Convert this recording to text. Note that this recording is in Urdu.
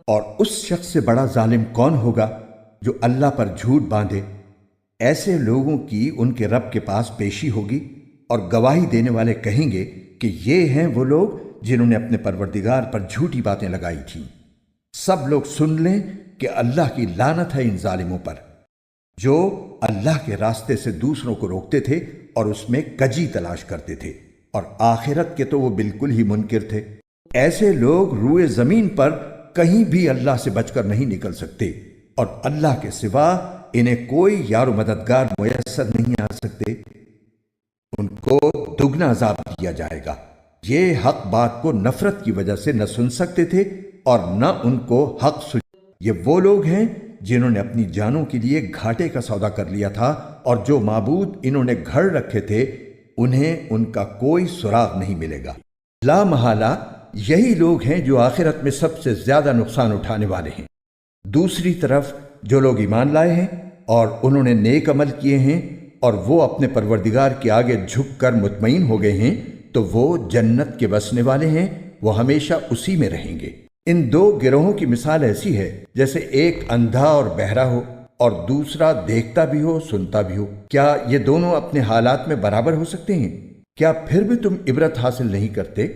اور اس شخص سے بڑا ظالم کون ہوگا جو اللہ پر جھوٹ باندھے؟ ایسے لوگوں کی ان کے رب کے پاس پیشی ہوگی اور گواہی دینے والے کہیں گے کہ یہ ہیں وہ لوگ جنہوں نے اپنے پروردگار پر جھوٹی باتیں لگائی تھیں۔ سب لوگ سن لیں کہ اللہ کی لعنت ہے ان ظالموں پر جو اللہ کے راستے سے دوسروں کو روکتے تھے اور اس میں کجی تلاش کرتے تھے، اور آخرت کے تو وہ بالکل ہی منکر تھے۔ ایسے لوگ روئے زمین پر کہیں بھی اللہ سے بچ کر نہیں نکل سکتے، اور اللہ کے سوا انہیں کوئی یار و مددگار میسر نہیں آ سکتے۔ ان کو دگنا عذاب دیا جائے گا۔ یہ حق بات کو نفرت کی وجہ سے نہ سن سکتے تھے اور نہ ان کو حق سن۔ یہ وہ لوگ ہیں جنہوں نے اپنی جانوں کے لیے گھاٹے کا سودا کر لیا تھا، اور جو معبود انہوں نے گھڑ رکھے تھے انہیں ان کا کوئی سراغ نہیں ملے گا۔ لا محالہ یہی لوگ ہیں جو آخرت میں سب سے زیادہ نقصان اٹھانے والے ہیں۔ دوسری طرف جو لوگ ایمان لائے ہیں اور انہوں نے نیک عمل کیے ہیں اور وہ اپنے پروردگار کے آگے جھک کر مطمئن ہو گئے ہیں تو وہ جنت کے بسنے والے ہیں، وہ ہمیشہ اسی میں رہیں گے۔ ان دو گروہوں کی مثال ایسی ہے جیسے ایک اندھا اور بہرا ہو اور دوسرا دیکھتا بھی ہو سنتا بھی ہو۔ کیا یہ دونوں اپنے حالات میں برابر ہو سکتے ہیں؟ کیا پھر بھی تم عبرت حاصل نہیں کرتے؟